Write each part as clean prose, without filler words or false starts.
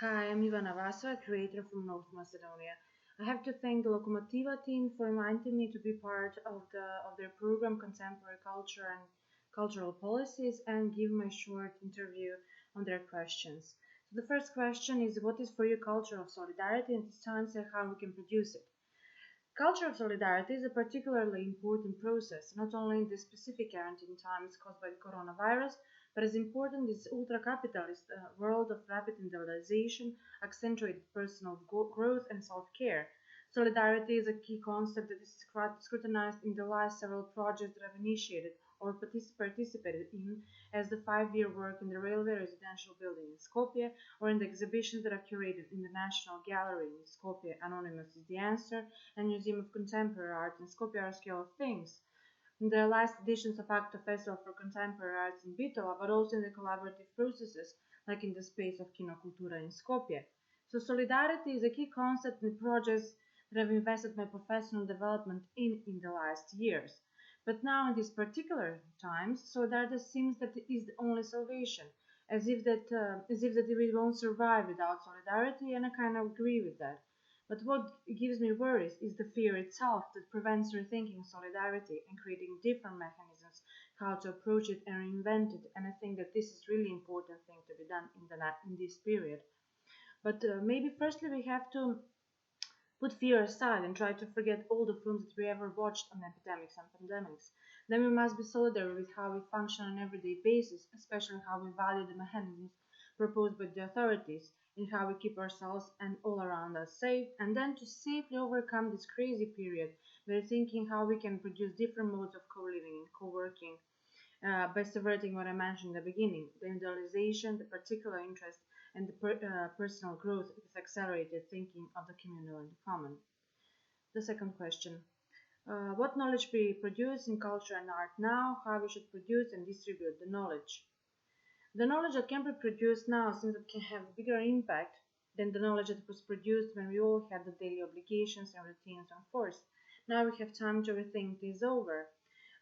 Hi, I'm Ivana Vaseva, creator from North Macedonia. I have to thank the Lokomotiva team for inviting me to be part of their program Contemporary Culture and Cultural Policies and give my short interview on their questions. So the first question is, what is for you culture of solidarity, and this time say how we can produce it. Culture of solidarity is a particularly important process, not only in the specific quarantine times caused by the coronavirus, but as important in this ultra-capitalist world of rapid individualization, accentuated personal growth and self-care. Solidarity is a key concept that is scrutinized in the last several projects that I've initiated or participated in, as the 5-year work in the railway residential building in Skopje, or in the exhibitions that are curated in the National Gallery in Skopje, Anonymous is the Answer, and Museum of Contemporary Art in Skopje are Scale of Things. In the last editions of ACTO Festival for Contemporary Arts in Bitova, but also in the collaborative processes, like in the space of Kino Kultura in Skopje. So solidarity is a key concept in projects that I've invested my professional development in the last years. But now in these particular times, solidarity seems that it is the only salvation, as if that we won't survive without solidarity, and I kind of agree with that. But what gives me worries is the fear itself that prevents rethinking solidarity and creating different mechanisms how to approach it and reinvent it. And I think that this is really important thing to be done in this period. But maybe firstly we have to put fear aside and try to forget all the films that we ever watched on epidemics and pandemics. Then we must be solidary with how we function on an everyday basis, especially how we value the mechanisms proposed by the authorities, in how we keep ourselves and all around us safe, and then to safely overcome this crazy period, we're thinking how we can produce different modes of co-living and co-working by subverting what I mentioned in the beginning, the individualization, the particular interest, and the personal growth with accelerated thinking of the communal and the common. The second question. What knowledge we produce in culture and art now, how we should produce and distribute the knowledge. The knowledge that can be produced now seems that can have bigger impact than the knowledge that was produced when we all had the daily obligations and routines on force. Now we have time to rethink this over,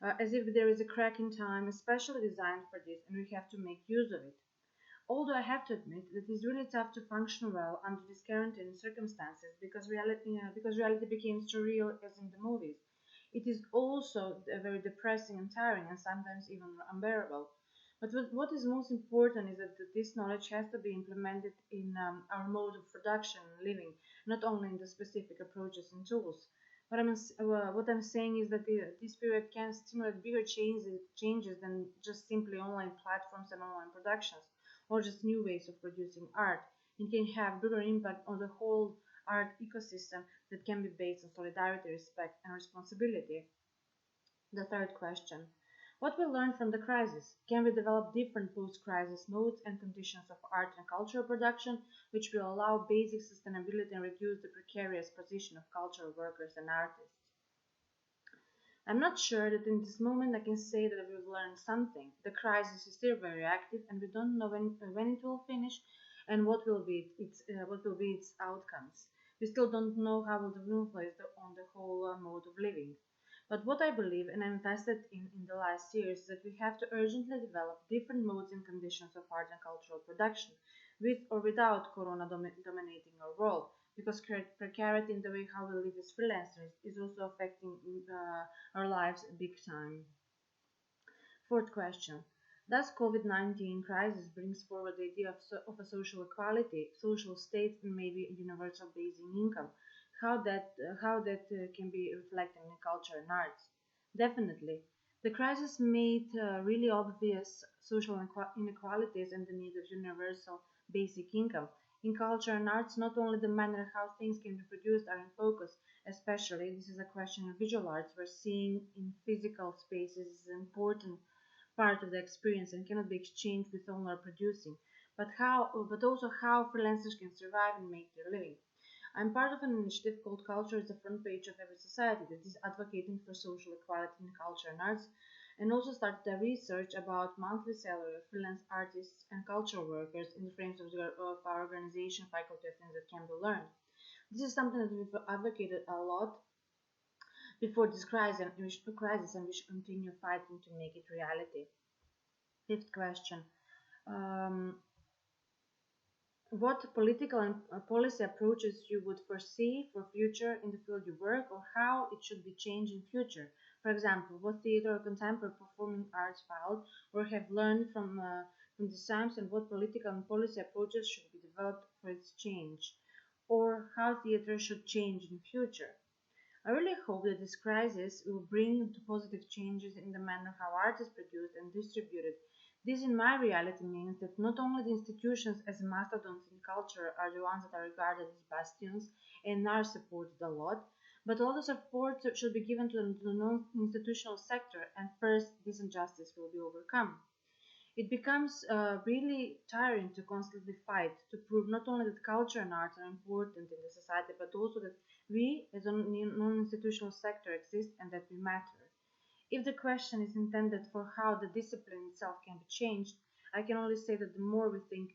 as if there is a crack in time especially designed for this and we have to make use of it. Although I have to admit that it is really tough to function well under these quarantine circumstances because reality became surreal as in the movies. It is also very depressing and tiring and sometimes even unbearable. But what is most important is that this knowledge has to be implemented in our mode of production and living, not only in the specific approaches and tools. What I'm saying is that this period can stimulate bigger changes than just simply online platforms and online productions, or just new ways of producing art. It can have bigger impact on the whole art ecosystem that can be based on solidarity, respect, and responsibility. The third question. What we learned from the crisis? Can we develop different post-crisis modes and conditions of art and cultural production, which will allow basic sustainability and reduce the precarious position of cultural workers and artists? I'm not sure that in this moment I can say that we've learned something. The crisis is still very active, and we don't know when it will finish and what will be its outcomes. We still don't know how it will influence on the whole mode of living. But what I believe and I invested in the last years is that we have to urgently develop different modes and conditions of art and cultural production, with or without Corona dominating our world, because precarity in the way how we live as freelancers is also affecting our lives big time. Fourth question. Does COVID-19 crisis brings forward the idea of a social equality, social state, and maybe a universal basic income? How that can be reflected in culture and arts? Definitely. The crisis made really obvious social inequalities and the need of universal basic income. In culture and arts, not only the manner how things can be produced are in focus, especially this is a question of visual arts, where seeing in physical spaces is an important part of the experience and cannot be exchanged with online producing. But also how freelancers can survive and make their living. I'm part of an initiative called Culture is the Front Page of Every Society that is advocating for social equality in culture and arts, and also started a research about monthly salary of freelance artists and cultural workers in the frames of our organization Faculty of Things That Can Be Learned. This is something that we've advocated a lot before this crisis, and we should continue fighting to make it reality. Fifth question. Um, what political and policy approaches you would foresee for future in the field you work, or how it should be changed in future. For example, what theater or contemporary performing arts found or have learned from these times, and what political and policy approaches should be developed for its change, or how theater should change in future. I really hope that this crisis will bring to positive changes in the manner how art is produced and distributed. This, in my reality, means that not only the institutions as mastodons in culture are the ones that are regarded as bastions and are supported a lot, but all the support should be given to the non-institutional sector, and first this injustice will be overcome. It becomes really tiring to constantly fight to prove not only that culture and arts are important in the society, but also that we, as a non-institutional sector, exist and that we matter. If the question is intended for how the discipline itself can be changed, I can only say that the more we think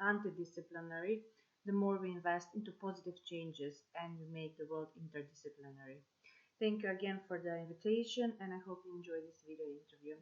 anti-disciplinary, the more we invest into positive changes and we make the world interdisciplinary. Thank you again for the invitation, and I hope you enjoy this video interview.